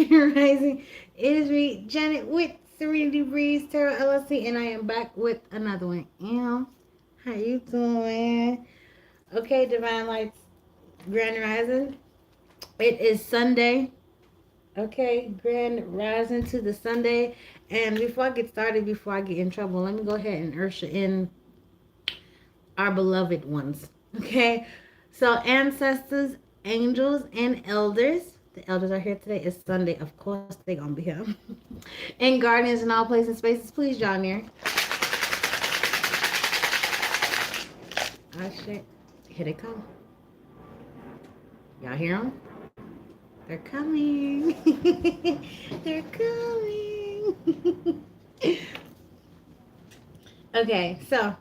Grand Rising. It is me, Janet, with Serenity Breeze Tarot LLC, and I am back with another one. How you doing? Okay, Divine Lights, Grand Rising. It is Sunday. Okay, Grand Rising to the Sunday. And before I get started, before I get in trouble, let me go ahead and usher in our beloved ones. Okay, so ancestors, angels, and elders. The elders are here today. It's Sunday. Of course, they're going to be here. And guardians in all places and spaces, please join me. Oh, shit. Here they come. Y'all hear them? They're coming. They're coming. Okay, so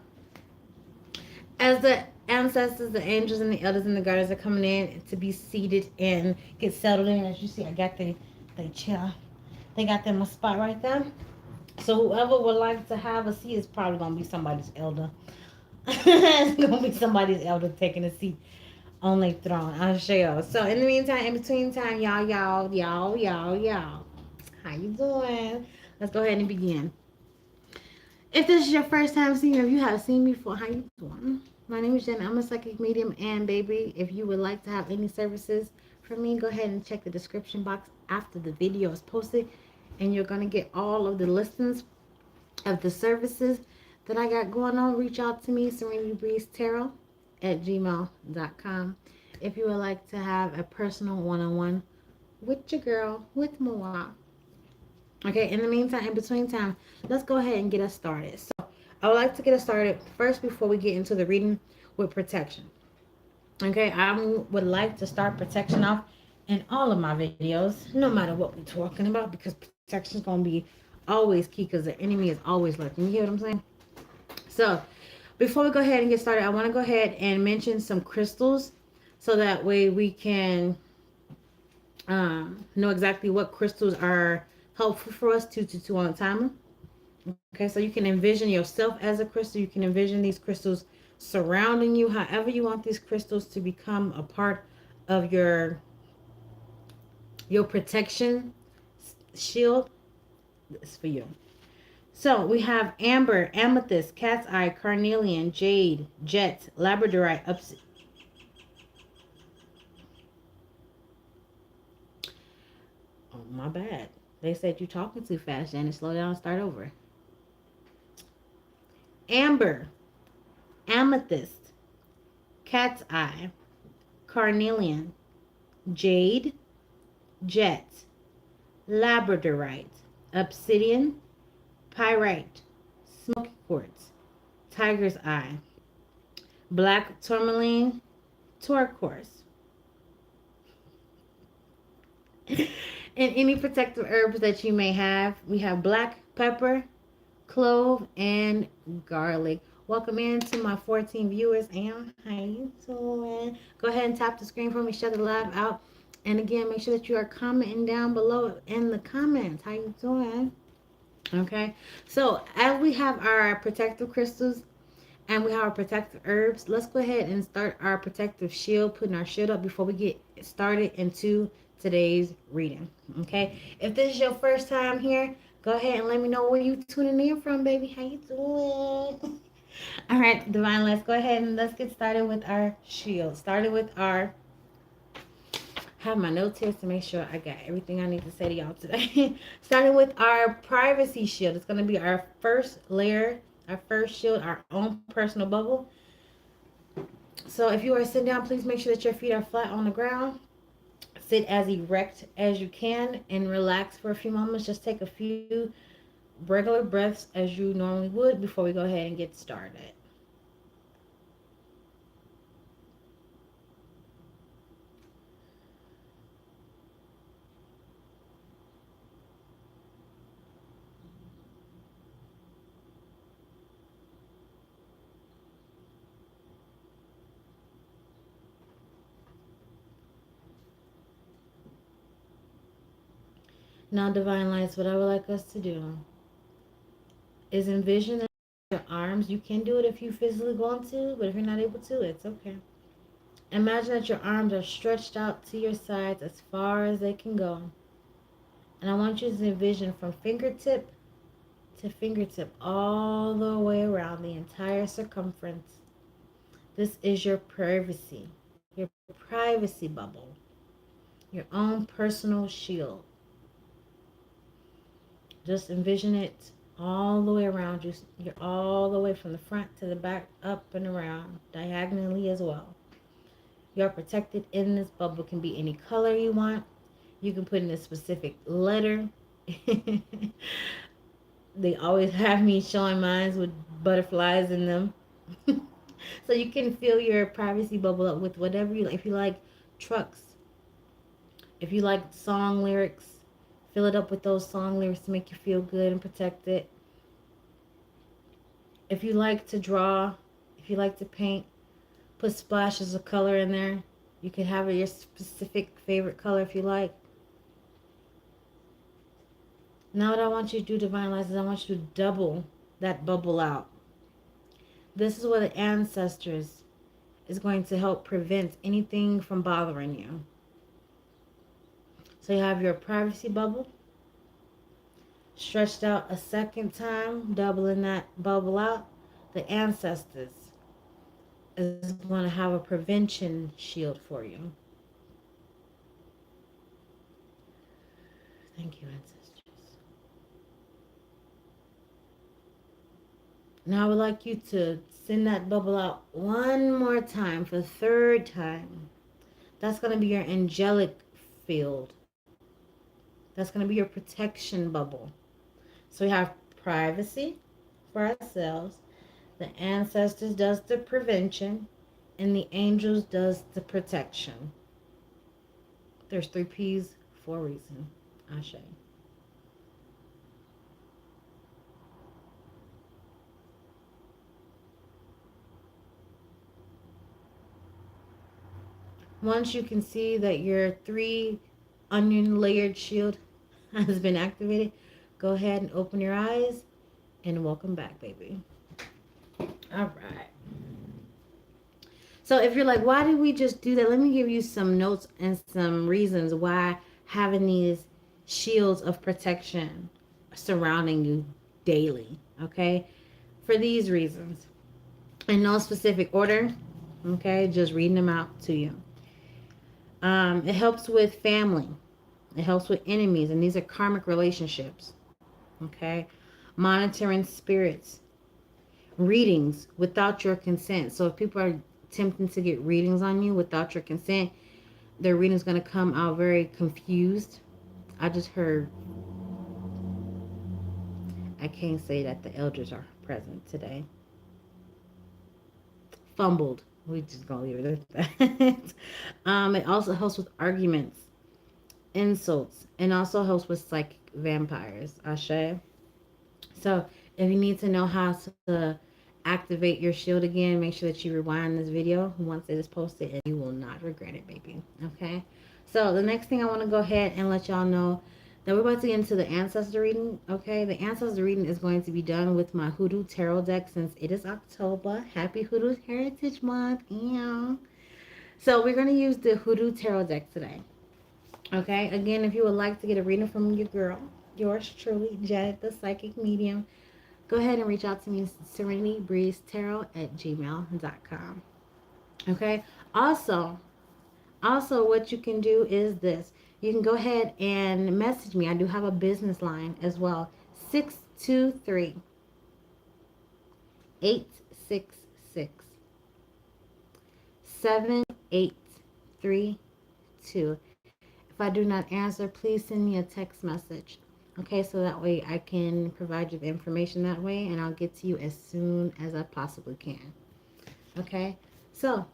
as the ancestors, the angels, and the elders and the guardians are coming in to be seated and get settled in, as you see, I got the chair. They got them a spot right there. So whoever would like to have a seat is probably gonna be somebody's elder. It's gonna be somebody's elder taking a seat on their throne. I'll show y'all. So in the meantime, in between time, y'all, how you doing? Let's go ahead and begin. If this is your first time seeing me, or if you have seen me before, how you doing? My name is Jen. I'm a psychic medium, and baby, if you would like to have any services from me, go ahead and check the description box after the video is posted, and you're gonna get all of the listings of the services that I got going on. Reach out to me, Serenity Breeze Tarot at gmail.com, if you would like to have a personal one-on-one with your girl, with Moa. Okay, in the meantime, in between time, let's go ahead and get us started. So I would like to get us started first before we get into the reading with protection. Okay, I would like to start protection off in all of my videos, no matter what we're talking about, because protection is going to be always key, because the enemy is always lurking. You hear what I'm saying? So before we go ahead and get started, I want to go ahead and mention some crystals, so that way we can know exactly what crystals are helpful for us to on a timer. Okay, so you can envision yourself as a crystal. You can envision these crystals surrounding you, however you want these crystals to become a part of your protection shield. It's for you. So we have amber, amethyst, cat's eye, carnelian, jade, jet, labradorite, oh, my bad. They said you're talking too fast, Janet. Slow down and start over. Amber, amethyst, cat's eye, carnelian, jade, jet, labradorite, obsidian, pyrite, smoky quartz, tiger's eye, black tourmaline, turquoise. And any protective herbs that you may have. We have black pepper, clove, and garlic. Welcome in to my 14 viewers. And how you doing? Go ahead and tap the screen for me. Share the live out. And again, make sure that you are commenting down below in the comments. How you doing? Okay. So as we have our protective crystals and we have our protective herbs, let's go ahead and start our protective shield, putting our shield up before we get started into today's reading. Okay, if this is your first time here, go ahead and let me know where you tuning in from, baby. How you doing? All right, Divine, let's go ahead and let's get started with our shield. Started with our, have my notes here to make sure I got everything I need to say to y'all today. Starting with our privacy shield. It's going to be our first layer, our first shield, our own personal bubble. So if you are sitting down, please make sure that your feet are flat on the ground. Sit as erect as you can and relax for a few moments. Just take a few regular breaths as you normally would before we go ahead and get started. Now, Divine Lights, what I would like us to do is envision that your arms, you can do it if you physically want to, but if you're not able to, it's okay. Imagine that your arms are stretched out to your sides as far as they can go. And I want you to envision from fingertip to fingertip all the way around the entire circumference. This is your your privacy bubble, your own personal shield. Just envision it all the way around you. You're all the way from the front to the back, up and around, diagonally as well. You're protected in this bubble. It can be any color you want. You can put in a specific letter. They always have me showing mines with butterflies in them. So you can fill your privacy bubble up with whatever you like. If you like trucks, if you like song lyrics, fill it up with those song lyrics to make you feel good and protect it. If you like to draw, if you like to paint, put splashes of color in there. You can have your specific favorite color if you like. Now what I want you to do, Divine Lights, is I want you to double that bubble out. This is where the ancestors is going to help prevent anything from bothering you. So you have your privacy bubble stretched out a second time, doubling that bubble out. The ancestors is going to have a prevention shield for you. Thank you, ancestors. Now I would like you to send that bubble out one more time for the third time. That's going to be your angelic field. That's going to be your protection bubble. So we have privacy for ourselves. The ancestors does the prevention. And the angels does the protection. There's 3 P's for a reason. Ashe. Once you can see that your 3 onion layered shield has been activated, go ahead and open your eyes and welcome back, baby. All right. So if you're like, why did we just do that? Let me give you some notes and some reasons why having these shields of protection surrounding you daily, okay? For these reasons. In no specific order, okay? Just reading them out to you. It helps with family. It helps with enemies, and these are karmic relationships, okay? Monitoring spirits. Readings without your consent. So if people are attempting to get readings on you without your consent, their reading's going to come out very confused. I just heard, I can't say that the elders are present today. Fumbled. We just gonna leave it at that. It also helps with arguments, insults, and also helps with psychic vampires. Ashe. So if you need to know how to activate your shield again, make sure that you rewind this video once it is posted, and you will not regret it, baby. Okay. So the next thing I want to go ahead and let y'all know that we're about to get into the ancestor reading. Okay, the ancestor reading is going to be done with my Hoodoo Tarot deck since it is October. Happy Hoodoo Heritage Month. Yeah. So we're going to use the Hoodoo Tarot deck today. Okay, again, if you would like to get a reading from your girl, yours truly, Janet the Psychic Medium, go ahead and reach out to me, serenitybreezetarot@gmail.com. Okay, also what you can do is this. You can go ahead and message me. I do have a business line as well. 623-866-7832. If I do not answer, please send me a text message. Okay, so that way I can provide you the information that way, and I'll get to you as soon as I possibly can. Okay, so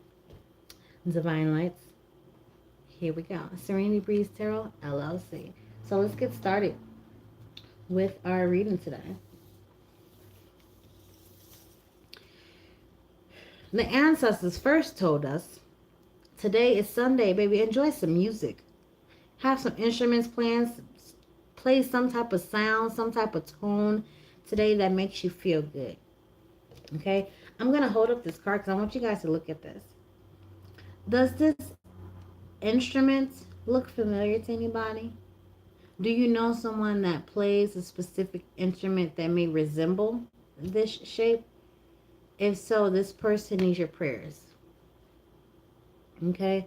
Divine Lights, here we go. Serenity Breeze Tarot LLC. So let's get started with our reading today. The ancestors first told us, today is Sunday, baby. Enjoy some music. Have some instruments playing. Play some type of sound, some type of tone today that makes you feel good. Okay? I'm going to hold up this card because I want you guys to look at this. Does this instrument look familiar to anybody? Do you know someone that plays a specific instrument that may resemble this shape? If so, this person needs your prayers. Okay?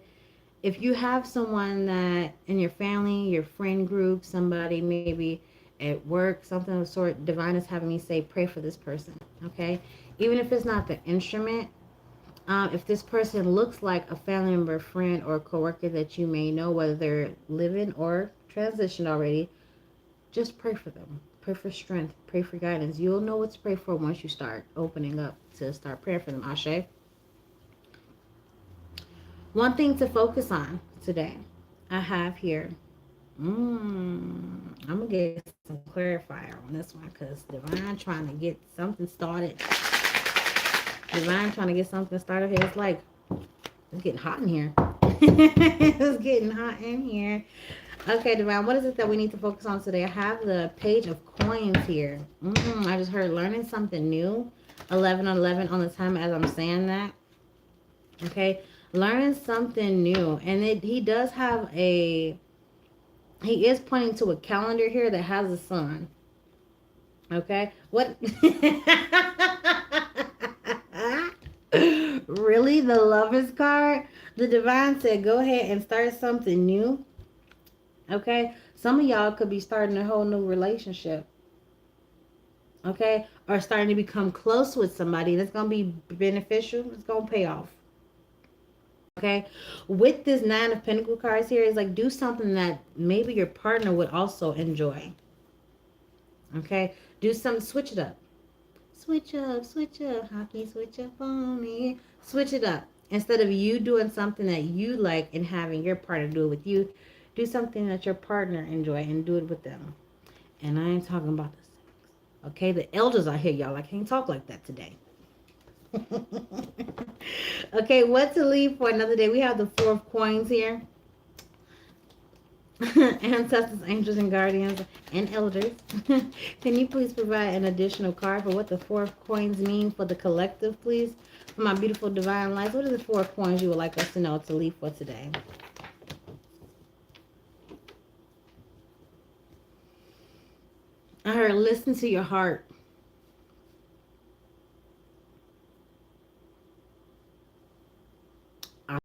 If you have someone that in your family, your friend group, somebody maybe at work, something of the sort, divine is having me say, pray for this person. Okay? Even if it's not the instrument, if this person looks like a family member, friend, or coworker that you may know, whether they're living or transitioned already, just pray for them. Pray for strength. Pray for guidance. You'll know what to pray for once you start opening up to start praying for them. Ashe. One thing to focus on today, I have here. I'm gonna get some clarifier on this one because Divine trying to get something started. Divine trying to get something started here. It's like it's getting hot in here. It's getting hot in here. Okay, Divine, what is it that we need to focus on today? I have the page of coins here. I just heard learning something new. 11 on 11 on the time as I'm saying that. Okay, learning something new. And he does have a, he is pointing to a calendar here that has a sun. Okay, what? Really? The Lover's card? The Divine said, go ahead and start something new. Okay, some of y'all could be starting a whole new relationship. Okay, or starting to become close with somebody that's going to be beneficial. It's going to pay off. Okay, with this Nine of Pentacles cards here, is like do something that maybe your partner would also enjoy. Okay, do something, switch it up. Switch up, hockey, switch up on me. Switch it up. Instead of you doing something that you like and having your partner do it with you, do something that your partner enjoy and do it with them. And I ain't talking about the sex. Okay, the elders are here, y'all. I can't talk like that today. Okay, what to leave for another day? We have the Four of Coins here. Ancestors, angels, and guardians, and elders. Can you please provide an additional card for what the Four of Coins mean for the collective, please? For my beautiful divine lights, what are the Four of Coins you would like us to know to leave for today? I heard listen to your heart.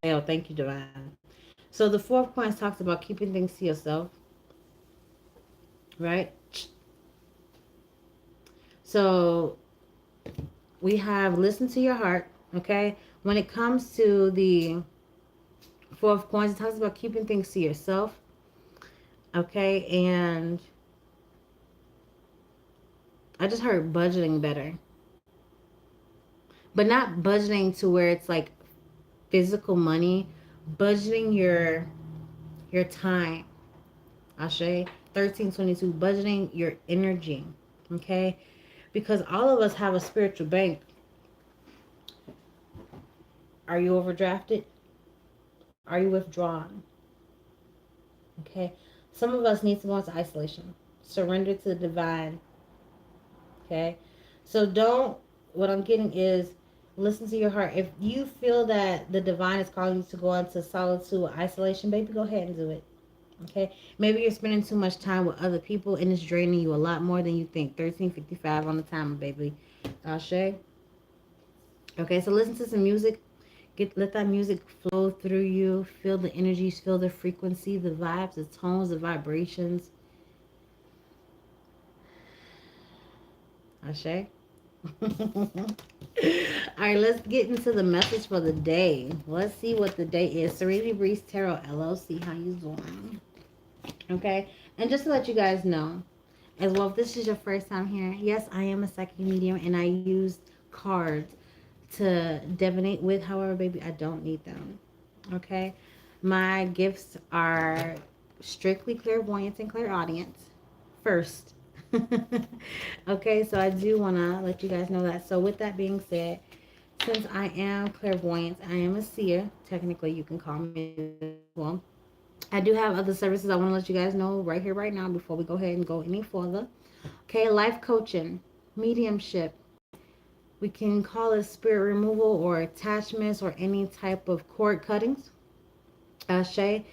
Oh, thank you, divine. So the Four of Coins talks about keeping things to yourself, right? So we have listen to your heart, okay? When it comes to the Four of Coins, it talks about keeping things to yourself, okay? And I just heard budgeting better. But not budgeting to where it's like physical money, budgeting your time. Ashe, 1322, budgeting your energy, okay? Because all of us have a spiritual bank. Are you overdrafted? Are you withdrawn? Okay. Some of us need to go into isolation. Surrender to the divine. Okay. So don't, what I'm getting is listen to your heart. If you feel that the divine is calling you to go into solitude or isolation, baby, go ahead and do it. Okay. Maybe you're spending too much time with other people and it's draining you a lot more than you think. 13:55 on the timer, baby. Ashe. Okay, so listen to some music. Let that music flow through you. Feel the energies, feel the frequency, the vibes, the tones, the vibrations. Ashe. All right, let's get into the message for the day. Let's see what the day is. Serenity Breeze Tarot LLC. How you doing? Okay, and just to let you guys know, as well, if this is your first time here, yes, I am a psychic medium, and I use cards to divinate with. However, baby, I don't need them. Okay, my gifts are strictly clairvoyance and clairaudience first. Okay, so I do want to let you guys know that. So with that being said, since I am clairvoyant, I am a seer. Technically, you can call me well. I do have other services I want to let you guys know right here, right now, before we go ahead and go any further. Okay, life coaching, mediumship. We can call it spirit removal or attachments or any type of cord cuttings. Shay,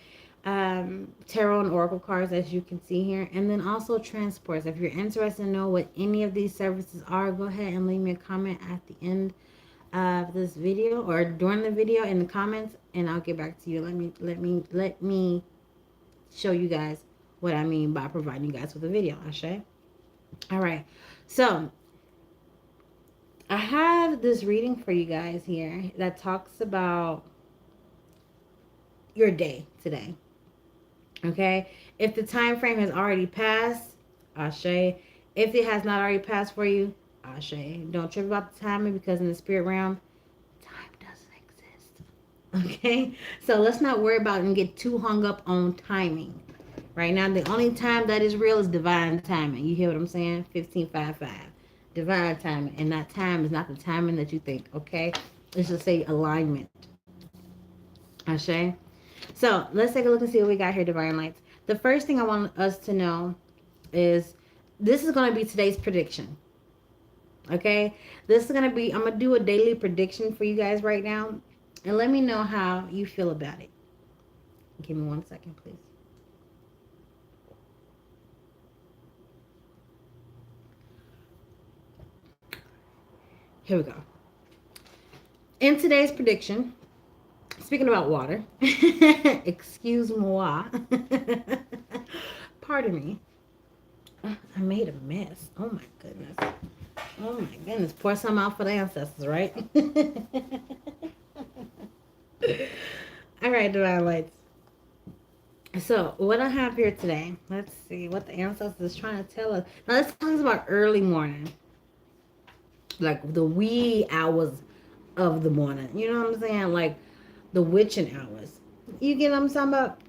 tarot and oracle cards, as you can see here, and then also transports. If you're interested to know what any of these services are, go ahead and leave me a comment at the end of this video or during the video in the comments, and I'll get back to you. Let me show you guys what I mean by providing you guys with a video. Ashe. All right, so I have this reading for you guys here that talks about your day today. Okay, if the time frame has already passed, Ashe. If it has not already passed for you, Ashe. Don't trip about the timing, because in the spirit realm, time doesn't exist. Okay, so let's not worry about and get too hung up on timing. Right now, the only time that is real is divine timing. You hear what I'm saying? 1555. Divine timing. And that time is not the timing that you think, okay? Let's just say alignment. Ashe? So let's take a look and see what we got here, Divine Lights. The first thing I want us to know is this is going to be today's prediction. Okay? This is going to be, I'm going to do a daily prediction for you guys right now. And let me know how you feel about it. Give me 1 second, please. Here we go. In today's prediction, speaking about water, excuse moi, pardon me, I made a mess. Oh my goodness. Oh my goodness. Pour some out for the ancestors, right? All right, Divine Lights. So, what I have here today, let's see what the ancestors is trying to tell us. Now, let's talk about early morning. Like the wee hours of the morning. You know what I'm saying? Like the witching hours. You get what I'm talking about?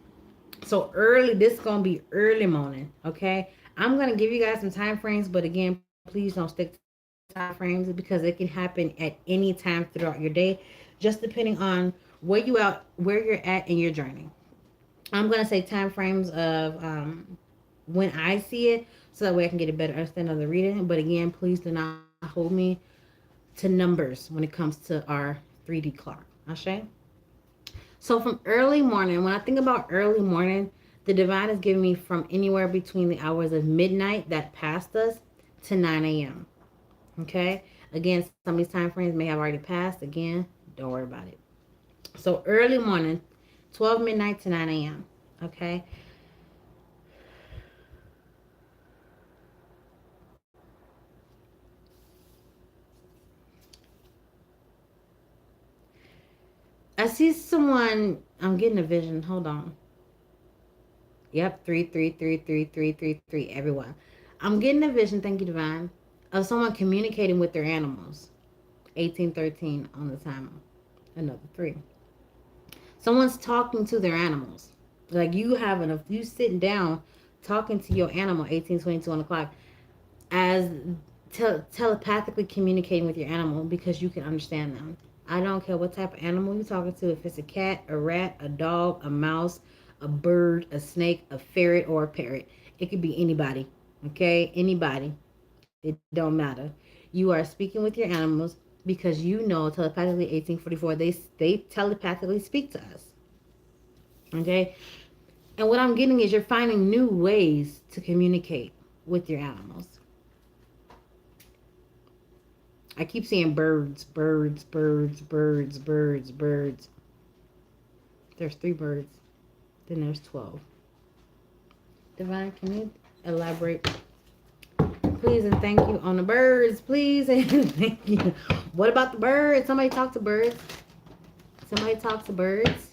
So early, this is going to be early morning, okay? I'm going to give you guys some time frames, but again, please don't stick to time frames because it can happen at any time throughout your day, just depending on where you're at in your journey. I'm going to say time frames of when I see it, so that way I can get a better understanding of the reading. But again, please do not hold me to numbers when it comes to our 3D clock. Ashe? So from early morning, when I think about early morning, the divine is giving me from anywhere between the hours of midnight that passed us to 9 a.m. Okay? Again, some of these time frames may have already passed. Again, don't worry about it. So early morning, 12 midnight to 9 a.m. Okay? I see someone. I'm getting a vision. Hold on. Yep, 3333333. Everyone, I'm getting a vision. Thank you, Divine, of someone communicating with their animals. 1813 on the timer. Another 3. Someone's talking to their animals. Like you sitting down talking to your animal. 1822 on the clock, as telepathically communicating with your animal because you can understand them. I don't care what type of animal you're talking to. If it's a cat, a rat, a dog, a mouse, a bird, a snake, a ferret, or a parrot. It could be anybody. Okay? Anybody. It don't matter. You are speaking with your animals because you know telepathically 1844 they telepathically speak to us. Okay? And what I'm getting is you're finding new ways to communicate with your animals. I keep seeing birds, birds, birds, birds, birds, birds. There's 3 birds. Then there's 12. Divine, can you elaborate? Please and thank you on the birds. Please and thank you. What about the birds? Somebody talk to birds. Somebody talk to birds.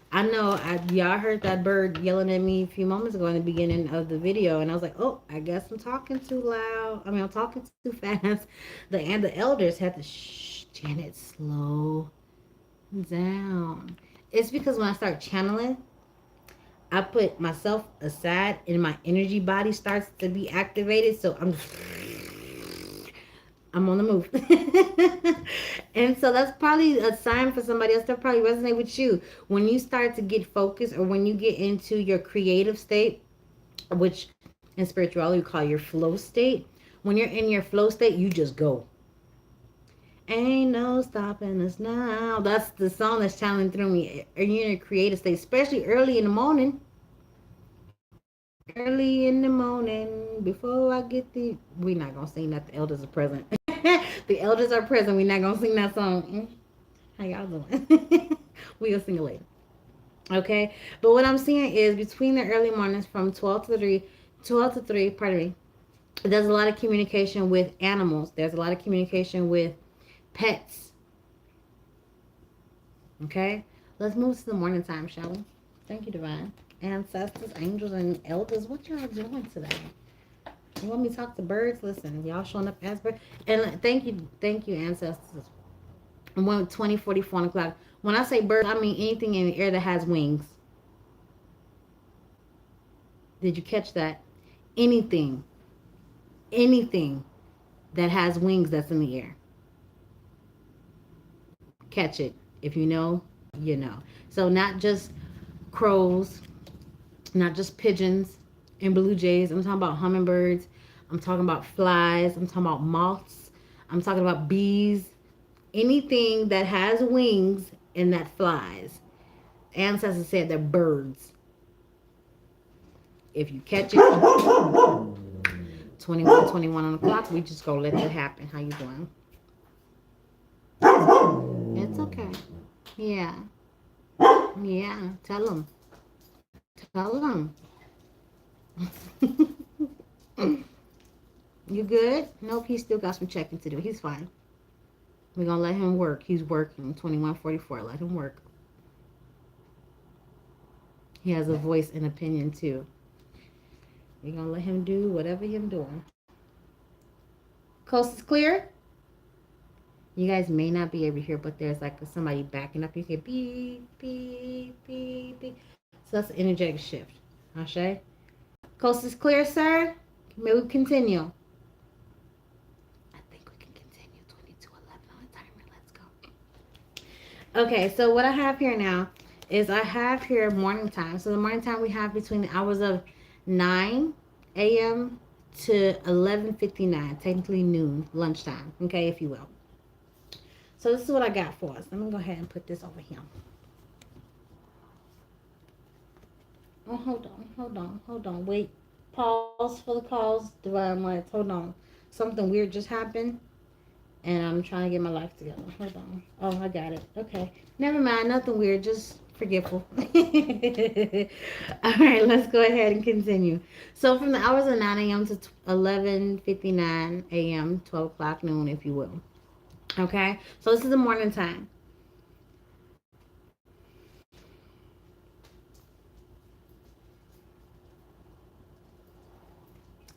I know y'all heard that bird yelling at me a few moments ago in the beginning of the video, and I was like, oh, I guess I'm talking too loud. I'm talking too fast. The elders had to shh, Janet, slow down. It's because when I start channeling, I put myself aside and my energy body starts to be activated, so I'm on the move. And so that's probably a sign for somebody else that probably resonate with you. When you start to get focused or when you get into your creative state, which in spirituality we call your flow state. When you're in your flow state, you just go. Ain't no stopping us now. That's the song that's channeling through me. You're in a creative state, especially early in the morning. Early in the morning, before I get the... We're not going to sing that. The elders are present. The elders are present. We're not going to sing that song. How y'all doing? We'll sing it later. Okay? But what I'm seeing is between the early mornings from 12 to 3, pardon me, there's a lot of communication with animals. There's a lot of communication with pets. Okay? Let's move to the morning time, shall we? Thank you, Divine. Ancestors, angels, and elders. What y'all doing today? You want me to talk to birds? Listen, y'all showing up as birds. And thank you, ancestors. 20, 44 o'clock. When I say birds, I mean anything in the air that has wings. Did you catch that? Anything that has wings that's in the air. Catch it. If you know, you know. So not just crows, not just pigeons and blue jays. I'm talking about hummingbirds. I'm talking about flies. I'm talking about moths. I'm talking about bees. Anything that has wings and that flies. Ancestors said they're birds. If you catch it, 21 on the clock, we just gonna let that happen. How you doing? It's okay. Yeah. Yeah. Tell them. Tell them. You good? Nope, he still got some checking to do. He's fine. We're gonna let him work. He's working. 2144. Let him work. He has a voice and opinion too. We're gonna let him do whatever he's doing. Coast is clear. You guys may not be able to hear, but there's like somebody backing up. You hear beep, beep, beep, beep. So that's an energetic shift. Ashe? Coast is clear, sir. May we continue? I think we can continue. 22:11 on the timer. Let's go. Okay, so what I have here now is I have here morning time. So the morning time we have between the hours of 9 a.m. to 11:59, technically noon, lunchtime, okay, if you will. So this is what I got for us. Let me go ahead and put this over here. Oh, hold on. Wait. Pause for the calls. Divine Lights. Hold on. Something weird just happened. And I'm trying to get my life together. Hold on. Oh, I got it. Okay. Never mind. Nothing weird. Just forgetful. All right. Let's go ahead and continue. So from the hours of 9 a.m. to 11:59 a.m., 12 o'clock noon, if you will. Okay. So this is the morning time.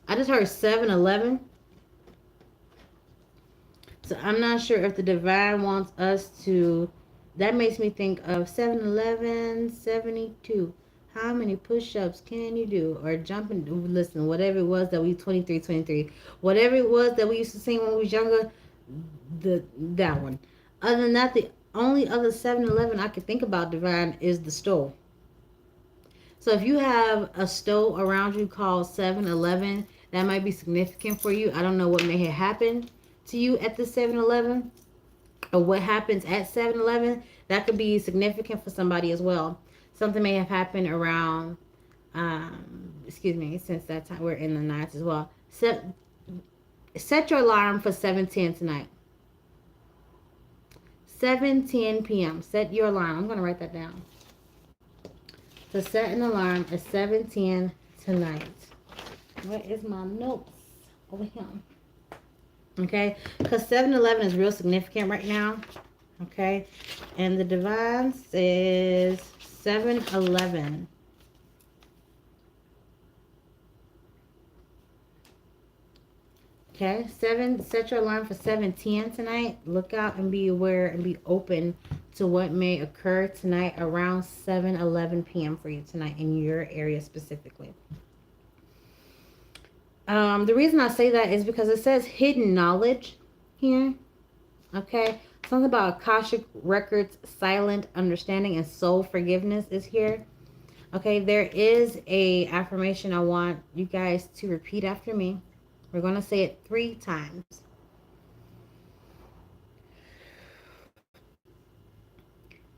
I just heard 7-Eleven. So I'm not sure if the divine wants us to... That makes me think of 7-Eleven 72. How many push-ups can you do? Or jumping... Listen, whatever it was that we... 23. Whatever it was that we used to sing when we was younger, that one. Other than that, the only other 7-Eleven I could think about, divine, is the store. So if you have a store around you called 7-Eleven, that might be significant for you. I don't know what may have happened to you at the 7-Eleven or what happens at 7-Eleven. That could be significant for somebody as well. Something may have happened around, excuse me, since that time we're in the nights as well. Set your alarm for 7:10 tonight. 7:10 p.m. Set your alarm. I'm going to write that down. To set an alarm at 7:10 tonight. Where is my notes? Over here. Okay? Because 7-Eleven is real significant right now. Okay? And the divine says 7-Eleven. Okay? Set your alarm for 7:10 tonight. Look out and be aware and be open to what may occur tonight around 7-11 p.m. for you tonight in your area specifically. The reason I say that is because it says hidden knowledge here. Okay. Something about Akashic records, silent understanding, and soul forgiveness is here. Okay. There is a affirmation I want you guys to repeat after me. We're going to say it 3 times.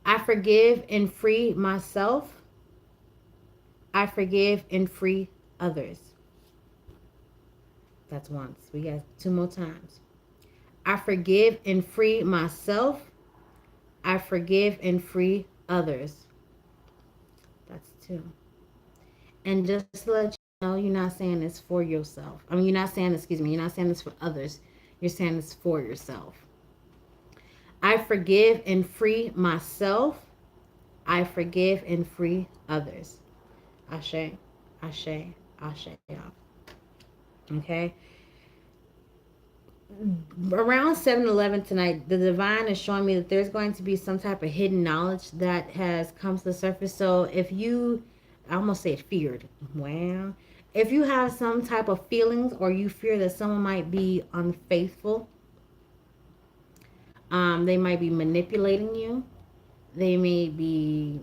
I forgive and free myself. I forgive and free others. That's once. We got 2 more times. I forgive and free myself. I forgive and free others. That's 2. And just to let you know, you're not saying this for yourself. I mean, you're not saying, excuse me, you're not saying this for others. You're saying this for yourself. I forgive and free myself. I forgive and free others. Ashe, ashe, ashe. Okay. Around 7-11 tonight, the divine is showing me that there's going to be some type of hidden knowledge that has come to the surface. So if you, I almost said feared. Well, if you have some type of feelings or you fear that someone might be unfaithful, they might be manipulating you. They may be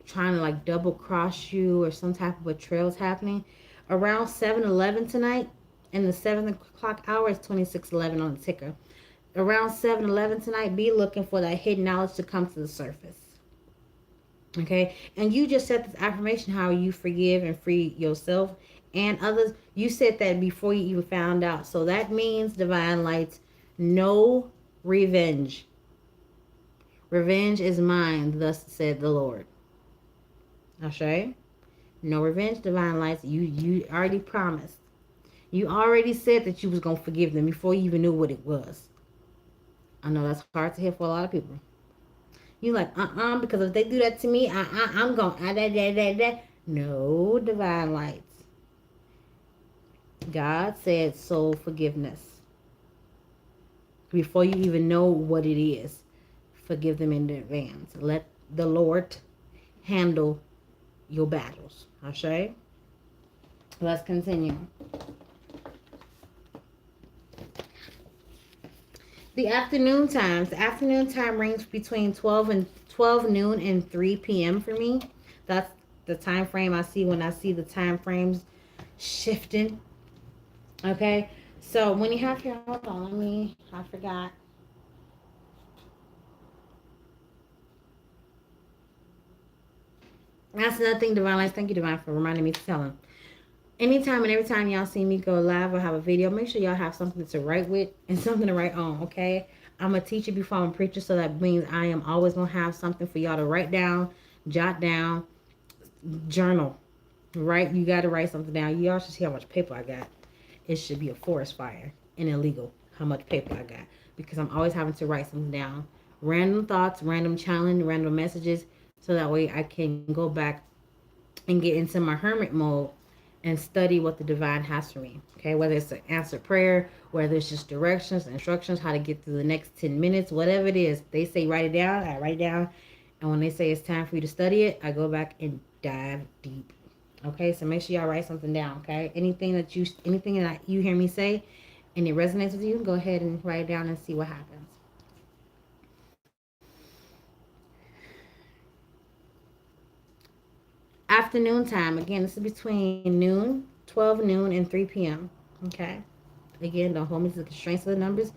trying to like double cross you or some type of betrayal is happening. Around 7-11 tonight, in the 7 o'clock hour, it's 26:11 on the ticker. Around 7-11 tonight, be looking for that hidden knowledge to come to the surface. Okay? And you just said this affirmation, how you forgive and free yourself and others. You said that before you even found out. So that means, divine lights, no revenge. Revenge is mine, thus said the Lord. Okay? No revenge, divine lights. You already promised. You already said that you was going to forgive them before you even knew what it was. I know that's hard to hear for a lot of people. You like, because if they do that to me, I'm going, No, divine lights. God said soul forgiveness. Before you even know what it is, forgive them in advance. Let the Lord handle your battles. Okay? Let's continue. The afternoon times. The afternoon time range between 12 noon and 3 p.m. for me. That's the time frame I see when I see the time frames shifting. Okay? So when you have your, hold on, I forgot. That's another thing, Divine Lights. Thank you, Divine, for reminding me to tell them. Anytime and every time y'all see me go live or have a video, make sure y'all have something to write with and something to write on, okay? I'm a teacher before I'm a preacher, so that means I am always going to have something for y'all to write down, jot down, journal, right? You got to write something down. Y'all should see how much paper I got. It should be a forest fire and illegal how much paper I got, because I'm always having to write something down. Random thoughts, random challenge, random messages, so that way I can go back and get into my hermit mode and study what the divine has for me. Okay, whether it's an answered prayer, whether it's just directions, instructions, how to get through the next 10 minutes, whatever it is. They say write it down, I write it down. And when they say it's time for you to study it, I go back and dive deep. Okay, so make sure y'all write something down, okay? Anything that you hear me say and it resonates with you, go ahead and write it down and see what happens. Afternoon time. Again, this is between 12 noon, and 3 p.m. Okay? Again, don't hold me to the constraints of the numbers.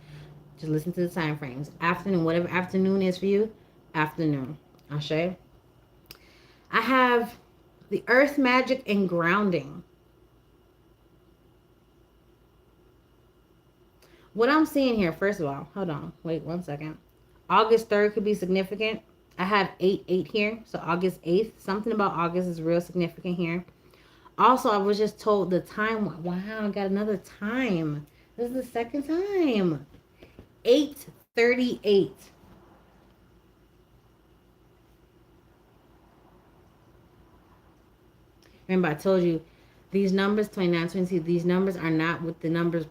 Just listen to the time frames. Afternoon, whatever afternoon is for you, afternoon. Ashe. I have the earth magic and grounding. What I'm seeing here, first of all, hold on. Wait 1 second. August 3rd could be significant. I have 8/8 here. So August 8th. Something about August is real significant here. Also, I was just told the time. Wow, I got another time. This is the second time. 8:38. Remember, I told you these numbers, 29, 22, these numbers are not with the numbers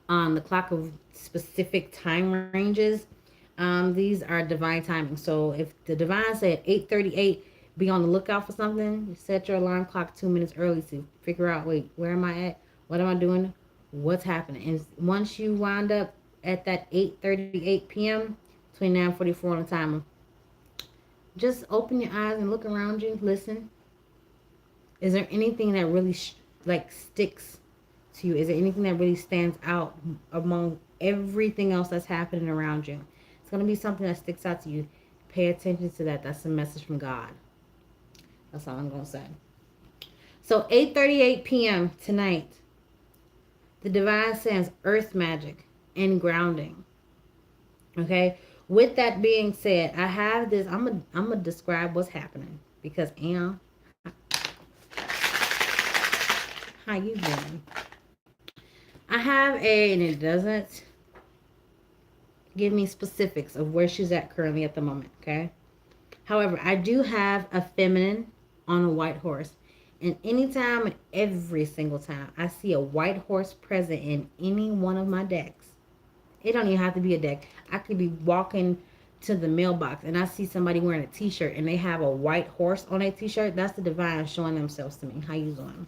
on the clock of specific time ranges. These are divine timing. So if the divine said 8:38, be on the lookout for something. Set your alarm clock 2 minutes early to figure out, wait, where am I at? What am I doing? What's happening? And once you wind up at that 8:38 p.m., 29:44 on the timer, just open your eyes and look around you. Listen. Is there anything that really sticks to you? Is there anything that really stands out among everything else that's happening around you? It's going to be something that sticks out to you. Pay attention to that. That's a message from God. That's all I'm going to say. So 8:38 p.m. tonight, the divine sends earth magic and grounding. Okay? With that being said, I have this. I'm gonna describe what's happening because how you doing? I have and it doesn't give me specifics of where she's at currently at the moment, okay? However, I do have a feminine on a white horse. And anytime and every single time I see a white horse present in any one of my decks, it don't even have to be a deck. I could be walking to the mailbox and I see somebody wearing a t-shirt and they have a white horse on a t-shirt. That's the divine showing themselves to me. How you doing?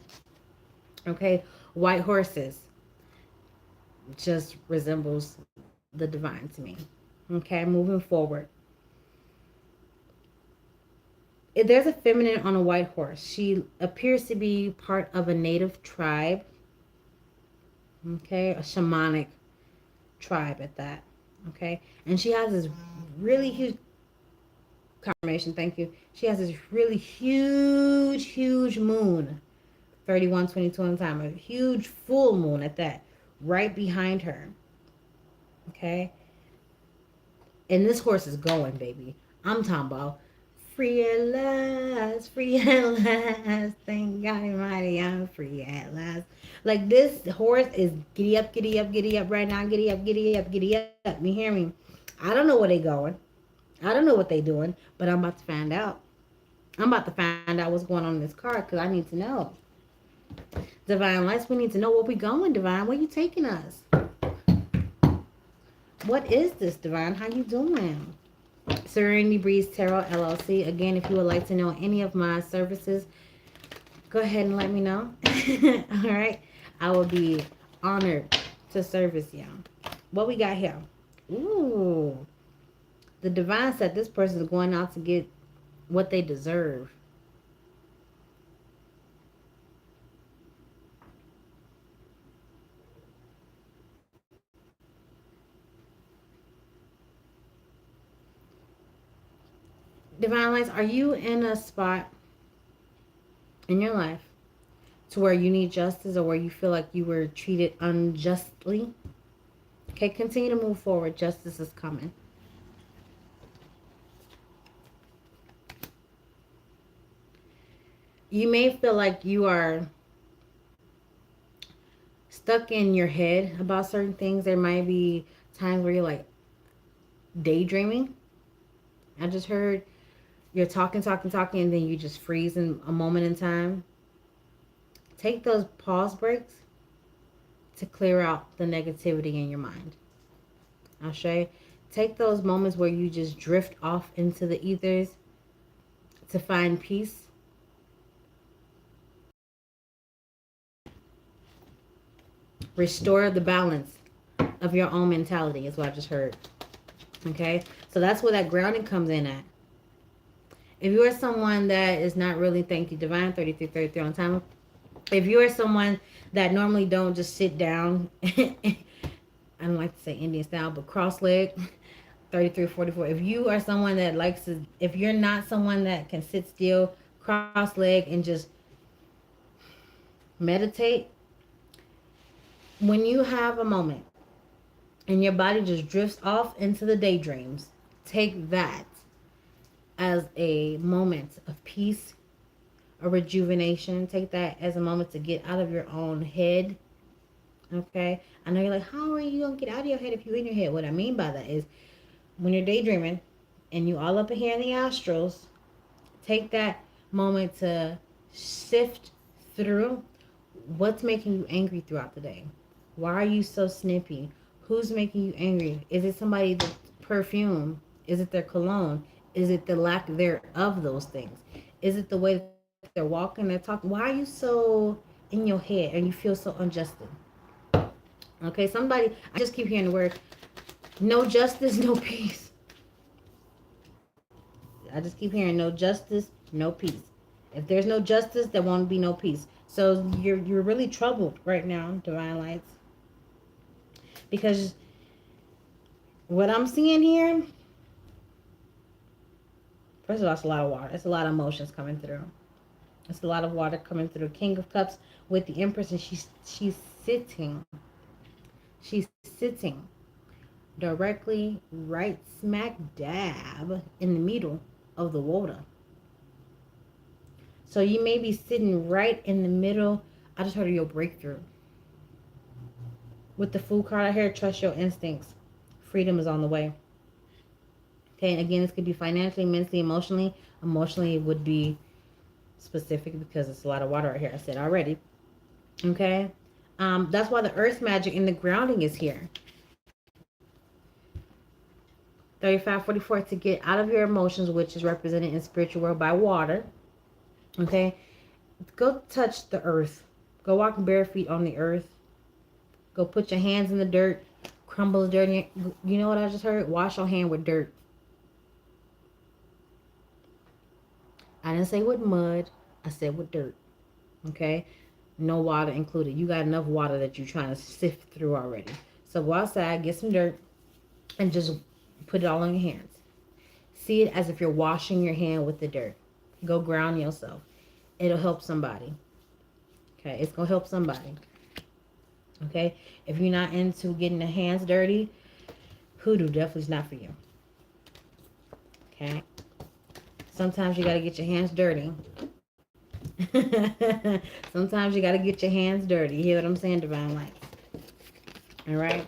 Okay, white horses just resembles the divine to me. Okay, moving forward. If there's a feminine on a white horse, she appears to be part of a native tribe. Okay, a shamanic tribe at that. Okay, and she has this really huge confirmation. Thank you. She has this really huge moon, 3122 in time, a huge full moon at that, right behind her. Okay, and this horse is going, baby. I'm talking about free at last, free at last. Thank God Almighty, I'm free at last. Like this horse is giddy up, giddy up, giddy up right now. Giddy up, giddy up, giddy up. You hear me? I don't know where they going. I don't know what they doing, but I'm about to find out. I'm about to find out what's going on in this card because I need to know. Divine Lights, we need to know where we going, Divine. Where you taking us? What is this, Divine? How you doing? Serenity Breeze Tarot LLC. Again, if you would like to know any of my services, go ahead and let me know. All right. I will be honored to service y'all. What we got here? Ooh. The divine said this person is going out to get what they deserve. Divine Lights, are you in a spot in your life to where you need justice or where you feel like you were treated unjustly? Okay, continue to move forward. Justice is coming. You may feel like you are stuck in your head about certain things. There might be times where you're like daydreaming. I just heard you're talking, and then you just freeze in a moment in time. Take those pause breaks to clear out the negativity in your mind. Ashe. Take those moments where you just drift off into the ethers to find peace. Restore the balance of your own mentality is what I just heard. Okay? So that's where that grounding comes in at. If you are someone that is not really, thank you, Divine, 3333 on time. If you are someone that normally don't just sit down, I don't like to say Indian style, but cross-leg, 3344. If you are someone that likes to, if you're not someone that can sit still, cross-leg, and just meditate, when you have a moment and your body just drifts off into the daydreams, take that as a moment of peace, a rejuvenation. Take that as a moment to get out of your own head. Okay? I know you're like, how are you going to get out of your head if you're in your head? What I mean by that is when you're daydreaming and you all up in here in the astrals, take that moment to sift through what's making you angry throughout the day. Why are you so snippy? Who's making you angry? Is it somebody's perfume? Is it their cologne? Is it the lack thereof those things? Is it the way they're walking, they're talking? Why are you so in your head and you feel so unjust? Okay, somebody, I just keep hearing the word, no justice, no peace. I just keep hearing no justice, no peace. If there's no justice, there won't be no peace. So you're really troubled right now, Divine Lights. Because what I'm seeing here, First of all, it's a lot of water. It's a lot of emotions coming through. It's a lot of water coming through. King of Cups with the Empress, and she's sitting. She's sitting directly right smack dab in the middle of the water. So you may be sitting right in the middle. I just heard of your breakthrough. With the Fool card out here, trust your instincts. Freedom is on the way. Okay, and again, this could be financially, mentally, emotionally. Emotionally would be specific because it's a lot of water right here. I said already. Okay, that's why the earth magic and the grounding is here. 3544 to get out of your emotions, which is represented in spiritual world by water. Okay, go touch the earth. Go walk bare feet on the earth. Go put your hands in the dirt. Crumble the dirt. You know what I just heard? Wash your hand with dirt. I didn't say with mud. I said with dirt. Okay? No water included. You got enough water that you're trying to sift through already. So go outside, get some dirt, and just put it all on your hands. See it as if you're washing your hand with the dirt. Go ground yourself. It'll help somebody. Okay? It's going to help somebody. Okay? If you're not into getting the hands dirty, hoodoo definitely is not for you. Okay? Sometimes you got to get your hands dirty. Sometimes you got to get your hands dirty. You hear what I'm saying, Divine Light? All right?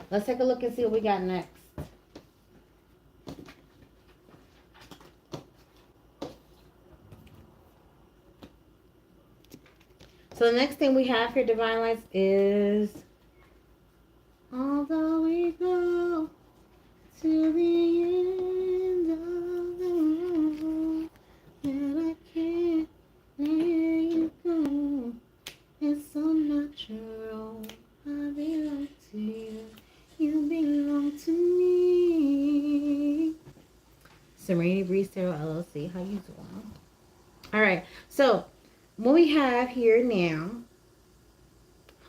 Let's take a look and see what we got next. So the next thing we have here, Divine Lights, is although we go to the end of the road, and I can't let you go. It's so natural. I belong to you. You belong to me. Serenity Breeze Tarot LLC. How you doing? All right. So what we have here now,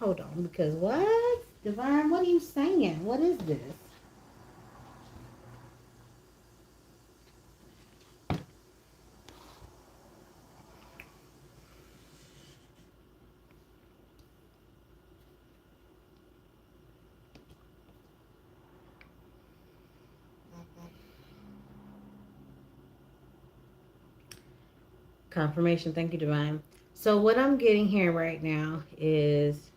hold on, because what? Divine, what are you saying? What is this? Confirmation. Thank you, Divine. So what I'm getting here right now is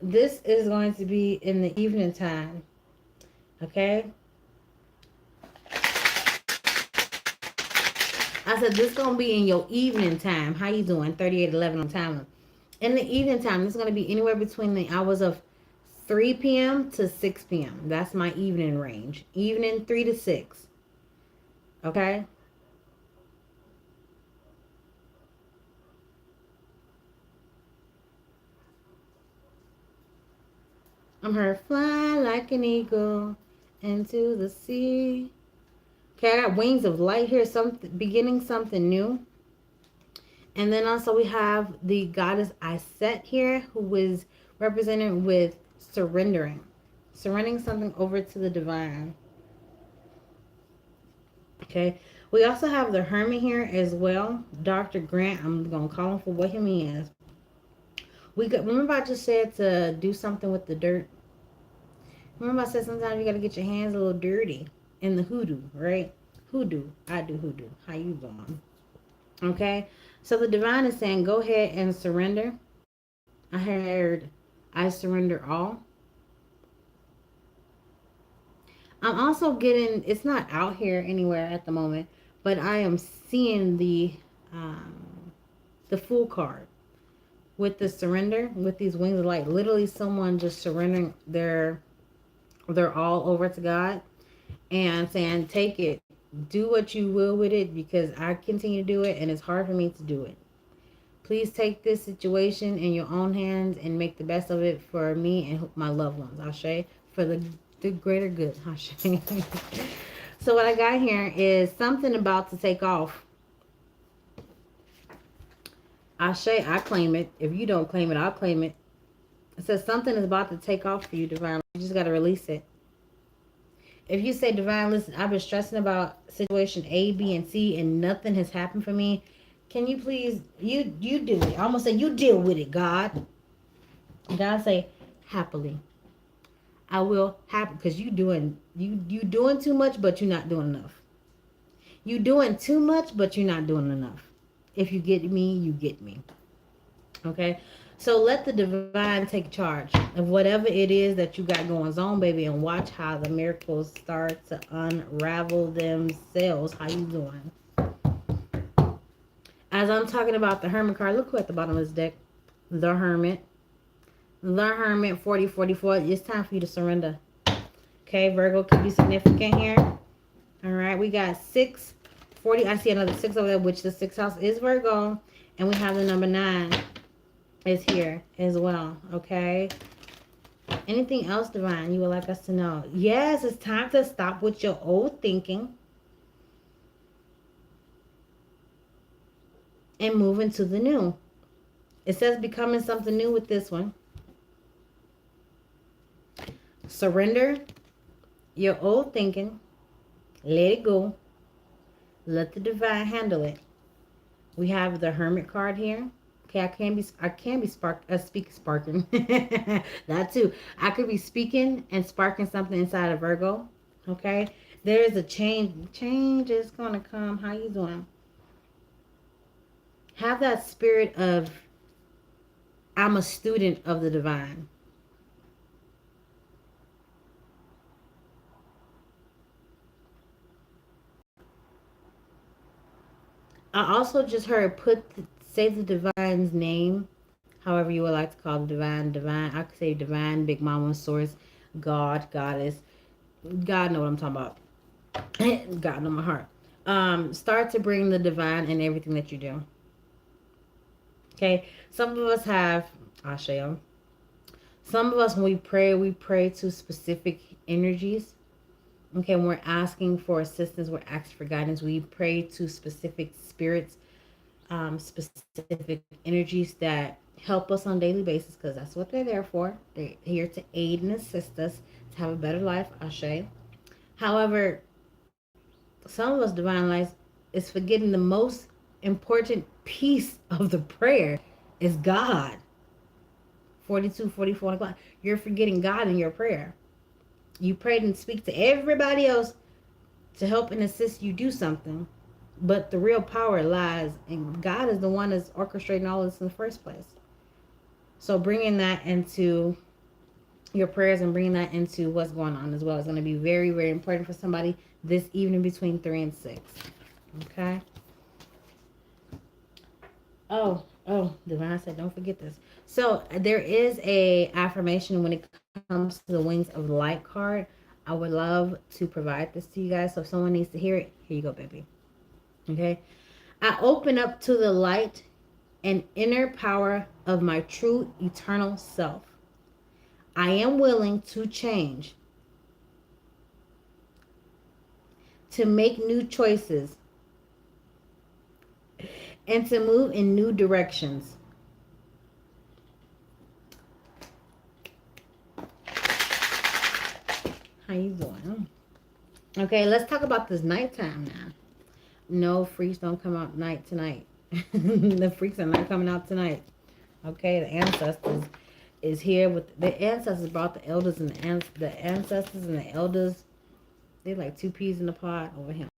this is going to be in the evening time. Okay? I said this is going to be in your evening time. How you doing? 3811 on timer. In the evening time, this is going to be anywhere between the hours of 3 p.m. to 6 p.m. That's my evening range. Evening 3 to 6. Okay? I'm her fly like an eagle into the sea. Okay, I got wings of light here, beginning something new. And then also we have the goddess Iset here, who is represented with surrendering. Surrendering something over to the divine. Okay. We also have the Hermit here as well. Dr. Grant. I'm going to call him for what he is. Remember I just said to do something with the dirt? Remember I said sometimes you got to get your hands a little dirty in the hoodoo, right? Hoodoo. I do hoodoo. How you doing? Okay. So the divine is saying go ahead and surrender. I heard I surrender all. I'm also getting, it's not out here anywhere at the moment, but I am seeing the Fool card with the surrender, with these wings of light. Literally someone just surrendering their all over to God and saying, take it, do what you will with it, because I continue to do it and it's hard for me to do it. Please take this situation in your own hands and make the best of it for me and my loved ones. Ashe, for the greater good. Ashe. So what I got here is something about to take off. Ashe, I claim it. If you don't claim it, I'll claim it. It says something is about to take off for you, Divine. You just got to release it. if you say, divine, listen, I've been stressing about situation A, B, and C, and nothing has happened for me. Can you please, you do it. I almost say, you deal with it, God. God say, happily. I will happen, because you doing too much, but you're not doing enough. You doing too much, but you're not doing enough. If you get me, you get me. Okay? So let the divine take charge of whatever it is that you got going on, baby, and watch how the miracles start to unravel themselves. How you doing? As I'm talking about the Hermit card, look who at the bottom of this deck. The Hermit. The Hermit, 4044. It's time for you to surrender. Okay, Virgo could be significant here. All right, we got 640. I see another 6 over there, which the 6th house is Virgo. And we have the number 9 is here as well. Okay. Anything else, divine, you would like us to know? Yes, it's time to stop with your old thinking and move into the new. It says becoming something new with this one. Surrender your old thinking. Let it go. Let the divine handle it. We have the Hermit card here. Okay, I can be sparking. That too. I could be speaking and sparking something inside of Virgo. Okay, there is a change. Change is gonna come. How you doing? Have that spirit of, I'm a student of the divine. I also just heard say the divine's name, however you would like to call the divine. Divine, I could say divine, big mama, source, God, goddess. God know what I'm talking about. God know my heart. Start to bring the divine in everything that you do. Okay, some of us have Ashael. Some of us, when we pray to specific energies. Okay, when we're asking for assistance, we're asking for guidance. We pray to specific spirits, specific energies that help us on a daily basis, because that's what they're there for. They're here to aid and assist us to have a better life, Ashe. However, some of us, divine lives, is forgetting the most important piece of the prayer is God. 42, 44 o'clock. You're forgetting God in your prayer. You prayed and speak to everybody else to help and assist you do something. But the real power lies, and God is the one that's orchestrating all this in the first place. So bringing that into your prayers and bringing that into what's going on as well is going to be very, very important for somebody this evening between 3 and 6. Okay? Oh, divine said, don't forget this. So there is a affirmation when it comes to the Wings of Light card. I would love to provide this to you guys. So if someone needs to hear it, here you go, baby. Okay. I open up to the light and inner power of my true eternal self. I am willing to change, to make new choices, and to move in new directions. How you doing? Okay, let's talk about this nighttime now. No, freaks don't come out tonight. The freaks are not coming out tonight. Okay, the ancestors is here with the ancestors brought the elders and the ancestors and the elders. They're like 2 peas in the pot over here.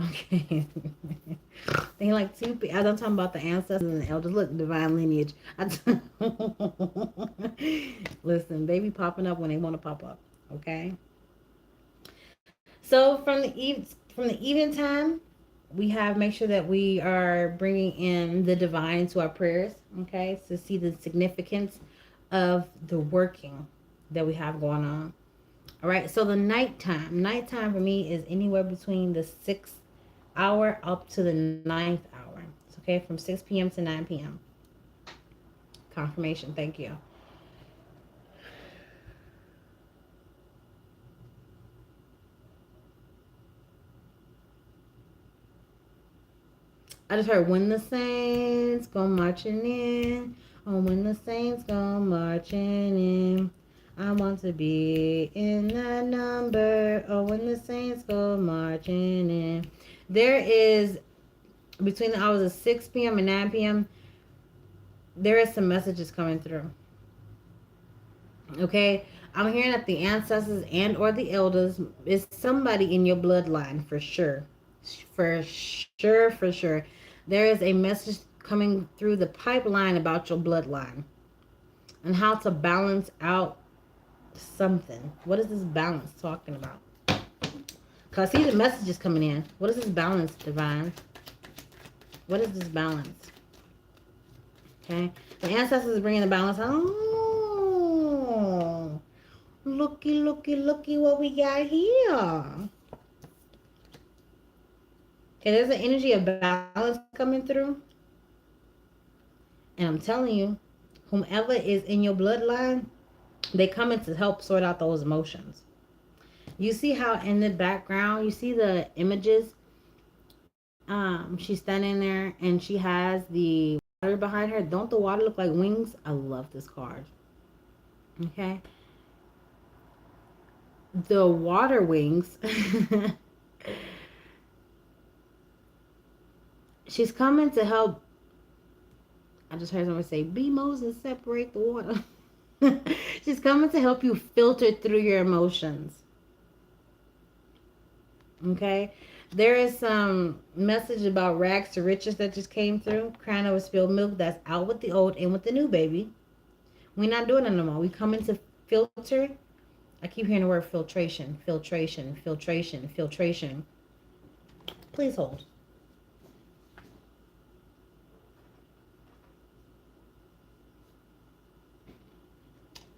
Okay. They like 2 peas. I'm talking about the ancestors and the elders. Look, divine lineage. Listen, they be popping up when they want to pop up. Okay. So from the evening time, we have make sure that we are bringing in the divine into our prayers. Okay, to see the significance of the working that we have going on. All right. So the nighttime for me is anywhere between the 6th hour up to the 9th hour. It's okay, from 6 p.m. to 9 p.m. Confirmation. Thank you. I just heard when the saints go marching in. Oh, when the saints go marching in. I want to be in that number. Oh, when the saints go marching in. There is, between the hours of 6 p.m. and 9 p.m., there is some messages coming through. Okay? I'm hearing that the ancestors and or the elders is somebody in your bloodline for sure. For sure, for sure. There is a message coming through the pipeline about your bloodline and how to balance out something. What is this balance talking about? Because I see the messages coming in. What is this balance, divine? What is this balance? Okay. The ancestors is bringing the balance. Oh, looky, looky, looky what we got here. Okay, there's an energy of balance coming through. And I'm telling you, whomever is in your bloodline, they come in to help sort out those emotions. You see how in the background, you see the images? She's standing there and she has the water behind her. Don't the water look like wings? I love this card. Okay. The water wings. She's coming to help. I just heard someone say, be Moses, separate the water. She's coming to help you filter through your emotions. Okay? There is some message about rags to riches that just came through. Crying over spilled milk. That's out with the old, in with the new, baby. We're not doing it no more. We come into filter. I keep hearing the word filtration, filtration, filtration, filtration. Please hold.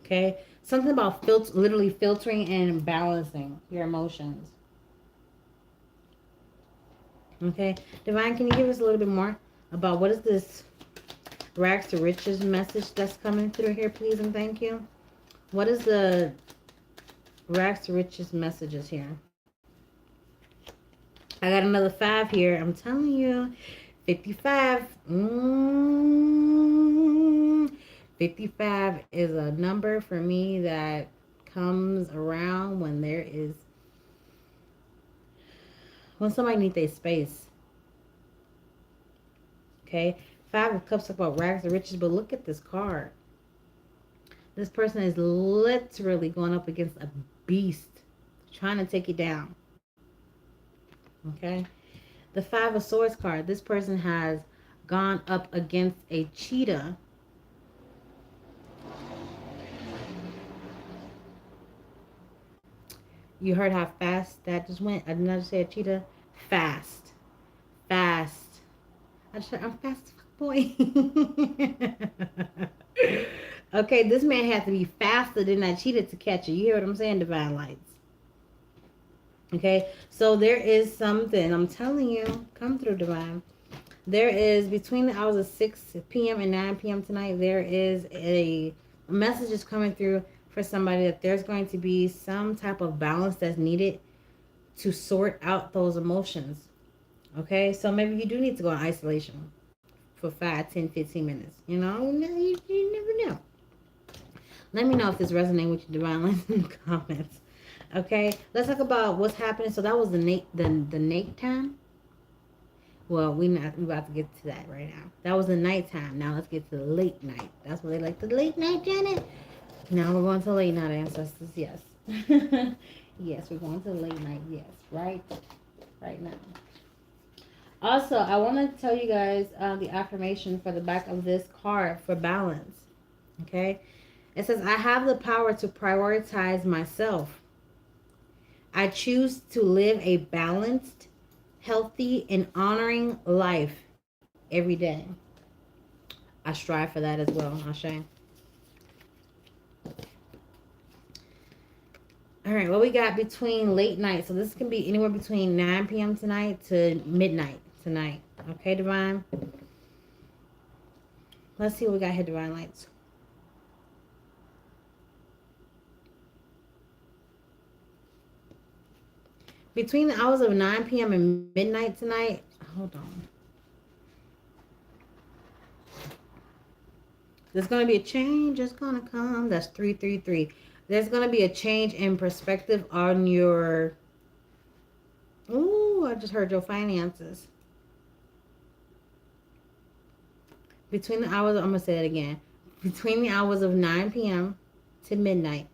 Okay? Something about literally filtering and balancing your emotions. Okay? Divine, can you give us a little bit more about what is this rags to riches message that's coming through here, please and thank you? What is the rags to riches messages here? I got another 5 here. I'm telling you. 55. 55 is a number for me that comes around when somebody needs their space. Okay? 5 of Cups talk about rags to riches, but look at this card. This person is literally going up against a beast, trying to take it down. Okay? The 5 of Swords card. This person has gone up against a cheetah. You heard how fast that just went? I did not say a cheetah. Fast. Fast. I'm fast, boy. Okay, this man had to be faster than that cheetah to catch you. You hear what I'm saying, Divine Lights? Okay, so there is something. I'm telling you. Come through, Divine. There is, between the hours of 6 p.m. and 9 p.m. tonight, there is a message is coming through for somebody that there's going to be some type of balance that's needed to sort out those emotions. Okay, so maybe you do need to go in isolation for 5, 10, 15 minutes. You know, you never know. Let me know if this resonates with your divine lines in the comments. Okay, let's talk about what's happening. So that was the night time. Well, we about to get to that right now. That was the nighttime. Now let's get to the late night. That's what they like, the late night, Janet. Now we're going to late night, ancestors. Yes. Yes, we're going to the late night. Yes, right now. Also, I want to tell you guys the affirmation for the back of this card for balance. Okay? It says, I have the power to prioritize myself. I choose to live a balanced, healthy, and honoring life every day. I strive for that as well, Ashe. All right, what we got between late night. So this can be anywhere between 9 p.m. tonight to midnight tonight. Okay, Divine? Let's see what we got here, Divine Lights. Between the hours of 9 p.m. and midnight tonight, hold on. There's going to be a change that's going to come. That's 333. There's going to be a change in perspective on your... Ooh, I just heard your finances. Between the hours, I'm going to say it again. Between the hours of 9 p.m. to midnight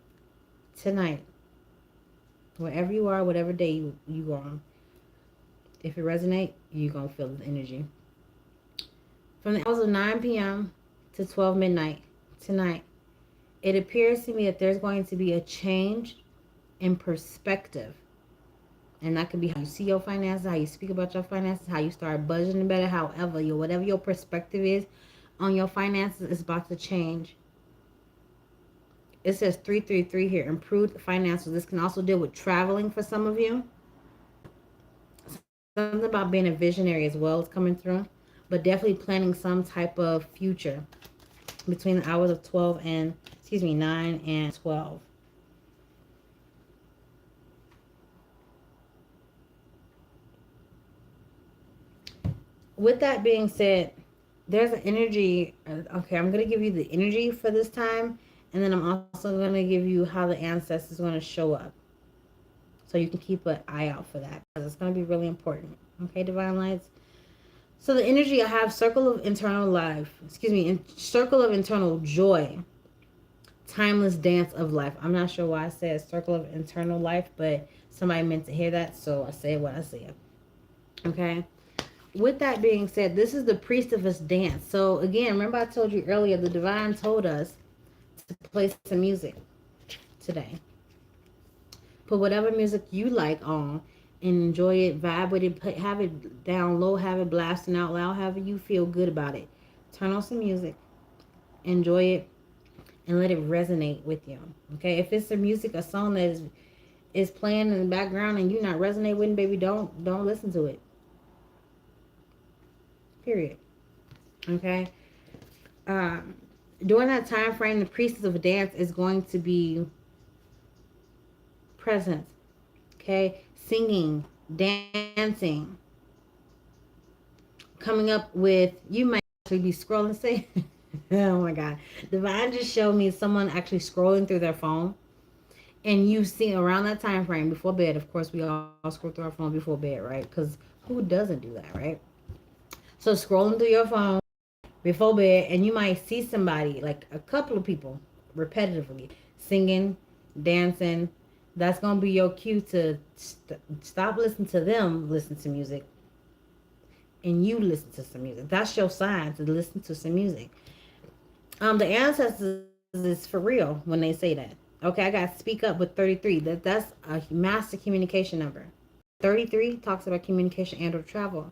tonight, wherever you are, whatever day you are on, if it resonates, you're going to feel the energy. From the hours of 9 p.m. to 12 midnight tonight, it appears to me that there's going to be a change in perspective. And that could be how you see your finances, how you speak about your finances, how you start budgeting better. However, whatever your perspective is on your finances is about to change. It says 333 here, improved finances. This can also deal with traveling for some of you. Something about being a visionary as well is coming through. But definitely planning some type of future between the hours of 9 and 12. With that being said, there's an energy. Okay, I'm going to give you the energy for this time. And then I'm also going to give you how the ancestors are going to show up. So you can keep an eye out for that. Because it's going to be really important. Okay, Divine Lights? So the energy I have, circle of internal life. Circle of internal joy. Timeless dance of life. I'm not sure why I said circle of internal life. But somebody meant to hear that. So I said what I said. Okay? With that being said, this is the Priestess dance. So again, remember I told you earlier, the Divine told us to play some music today. Put whatever music you like on and enjoy it, vibe with it, have it down low, have it blasting out loud, however you feel good about it. Turn on some music, enjoy it, and let it resonate with you. Okay, if it's a music, a song that is playing in the background and you're not resonating with it, baby, don't listen to it. Period. Okay. During that time frame, the Priestess of Dance is going to be present. Okay, singing, dancing, coming up with. You might actually be scrolling. Say, oh my God, Divine just showed me someone actually scrolling through their phone, and you see around that time frame before bed. Of course, we all scroll through our phone before bed, right? Because who doesn't do that, right? So scrolling through your phone before bed, and you might see somebody, like a couple of people, repetitively singing, dancing. That's going to be your cue to stop listening to them, listen to music, and you listen to some music. That's your sign to listen to some music. The ancestors is for real when they say that. Okay, I got speak up with 33. That's a master communication number. 33 talks about communication and or travel.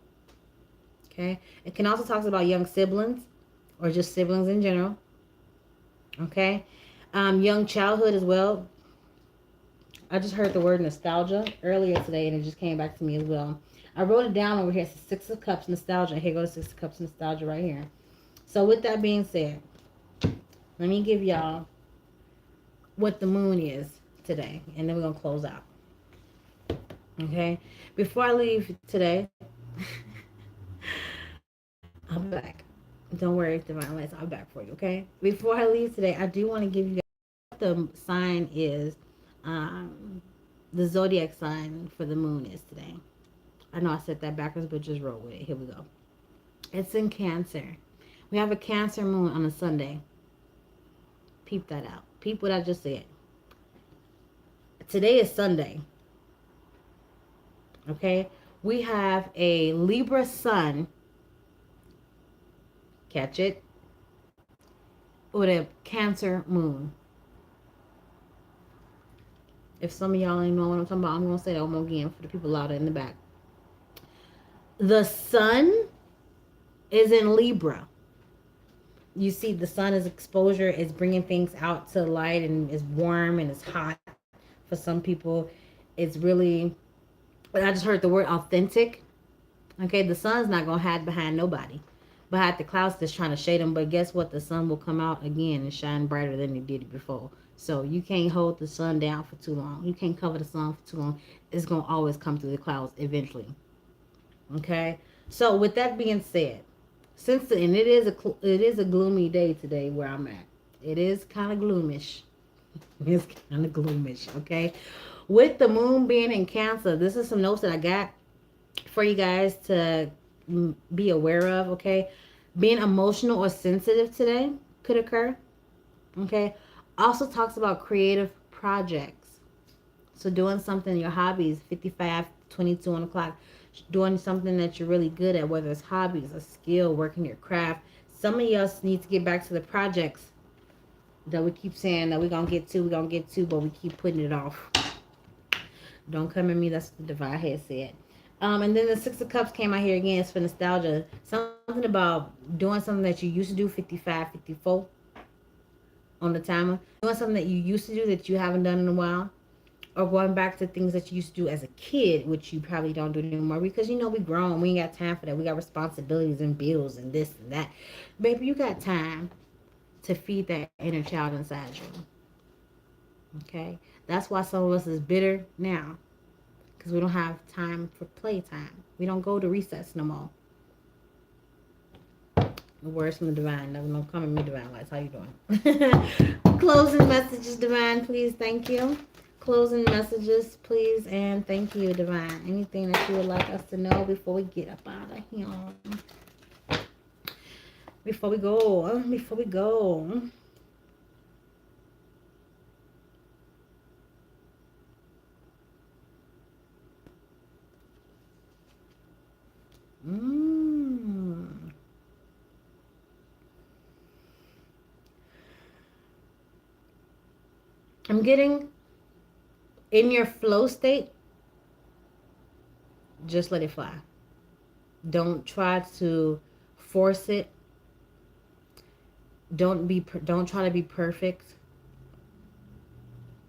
Okay, it can also talk about young siblings or just siblings in general. Okay, young childhood as well. I just heard the word nostalgia earlier today and it just came back to me as well. I wrote it down over here. It's 6 of Cups nostalgia. Here goes 6 of Cups nostalgia right here. So with that being said, let me give y'all what the moon is today, and then we're gonna close out. Okay, before I leave today. I'll be back. Don't worry, Divine Lights. I'll be back for you, okay? Before I leave today, I do want to give you guys what the sign is, the zodiac sign for the moon is today. I know I said that backwards, but just roll with it. Here we go. It's in Cancer. We have a Cancer moon on a Sunday. Peep that out. Peep what I just said. Today is Sunday. Okay? We have a Libra sun. Catch it? With a Cancer moon. If some of y'all ain't know what I'm talking about, I'm going to say that one more again for the people louder in the back. The sun is in Libra. You see, the sun is exposure. It's bringing things out to light, and it's warm and it's hot. For some people, it's really, I just heard the word authentic. Okay, the sun's not going to hide behind nobody. Behind the clouds that's trying to shade them. But guess what? The sun will come out again and shine brighter than it did before. So you can't hold the sun down for too long. You can't cover the sun for too long. It's going to always come through the clouds eventually. Okay? So with that being said, and it is a gloomy day today where I'm at. It is kind of gloomish. It's kind of gloomish, okay? With the moon being in Cancer, this is some notes that I got for you guys to be aware of, okay? Being emotional or sensitive today could occur, okay? Also talks about creative projects. So doing something, your hobbies, 55, 22 on the clock, doing something that you're really good at, whether it's hobbies, a skill, working your craft. Some of us need to get back to the projects that we keep saying that we're going to get to, but we keep putting it off. Don't come at me. That's what the divine head said. And then the Six of Cups came out here again. It's for nostalgia. Something about doing something that you used to do, 55, 54 on the timer. Doing something that you used to do that you haven't done in a while. Or going back to things that you used to do as a kid, which you probably don't do anymore. Because, we grown. We ain't got time for that. We got responsibilities and bills and this and that. Baby, you got time to feed that inner child inside you. Okay? That's why some of us is bitter now. Because we don't have time for playtime. We don't go to recess no more. The words from the divine. Don't come at me, divine lights. How you doing? Closing messages, divine, please. Thank you. Closing messages, please, and thank you, divine. Anything that you would like us to know before we get up out of here? Before we go. I'm getting in your flow state. Just let it fly. Don't try to force it. Don't try to be perfect.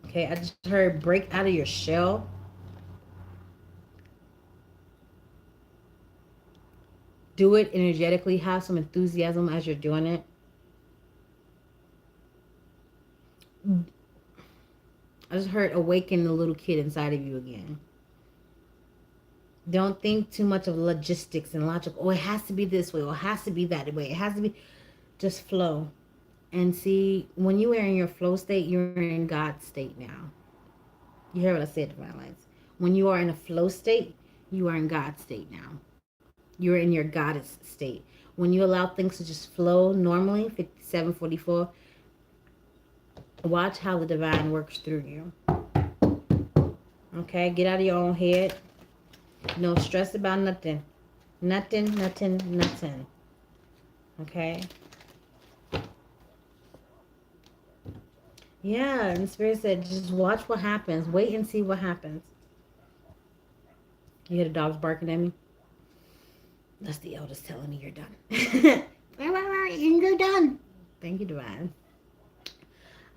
Okay, I just heard break out of your shell. Do it energetically. Have some enthusiasm as you're doing it. I just heard awaken the little kid inside of you again. Don't think too much of logistics and logic. Oh, it has to be this way. Or it has to be that way. It has to be. Just flow. And see, when you are in your flow state, you're in God's state now. You hear what I said, divine lights. When you are in a flow state, you are in God's state now. You're in your goddess state. When you allow things to just flow normally, 5744, watch how the divine works through you. Okay, get out of your own head. No stress about nothing. Nothing. Okay? Yeah, and Spirit said, just watch what happens. Wait and see what happens. You hear the dogs barking at me? That's the eldest telling me you're done. You're done. Thank you, divine.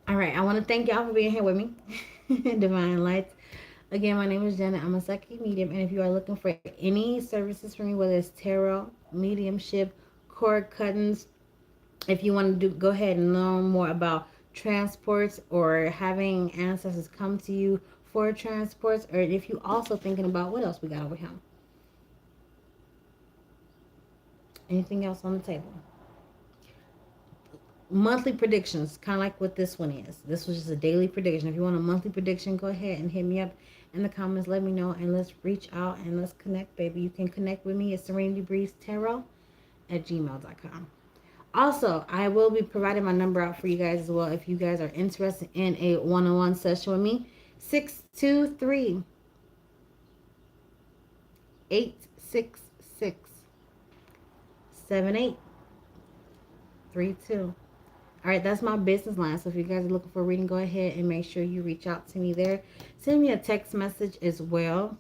All right, I want to thank y'all for being here with me. Divine lights. Again, my name is Janet. I'm a psychic medium, and if you are looking for any services from me, whether it's tarot, mediumship, cord cuttings, if you want to go ahead and learn more about transports or having ancestors come to you for transports, or if you also thinking about what else we got over here. Anything else on the table? Monthly predictions, kind of like what this one is. This was just a daily prediction. If you want a monthly prediction, go ahead and hit me up in the comments. Let me know, and let's reach out and let's connect, baby. You can connect with me at serenitybreezetarot@gmail.com. Also, I will be providing my number out for you guys as well if you guys are interested in a one-on-one session with me. 623 866 7832. All right, that's my business line. So if you guys are looking for a reading, go ahead and make sure you reach out to me there. Send me a text message as well.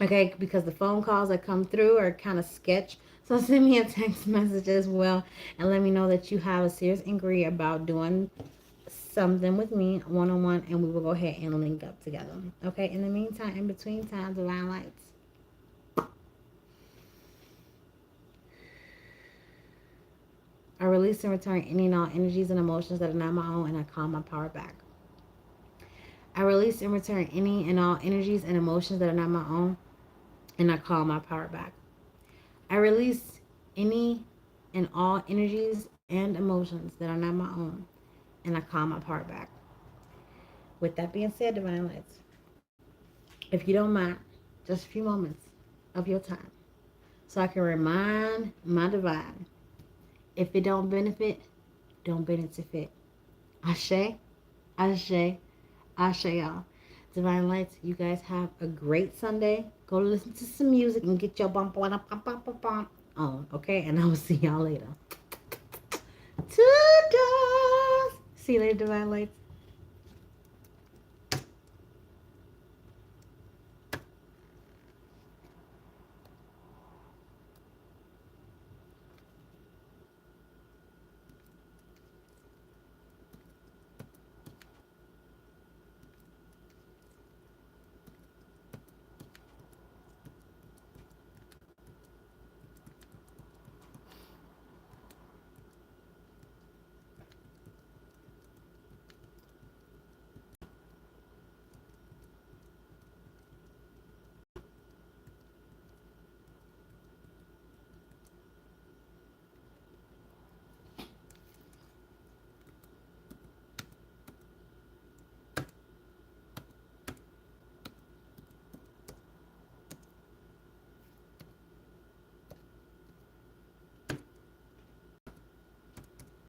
Okay, because the phone calls that come through are kind of sketch. So send me a text message as well and let me know that you have a serious inquiry about doing something with me one-on-one, and we will go ahead and link up together. Okay, in the meantime, in between times, divine lights. I release and return any and all energies and emotions that are not my own, and I call my power back. I release and return any and all energies and emotions that are not my own, and I call my power back. I release any and all energies and emotions that are not my own, and I call my power back. With that being said, Divine Lights, if you don't mind, just a few moments of your time so I can remind my divine, if it don't benefit, don't benefit. Ashe, ashe, ashe, y'all. Divine Lights, you guys have a great Sunday. Go listen to some music and get your bump on, okay? And I will see y'all later. Toodles! See you later, Divine Lights.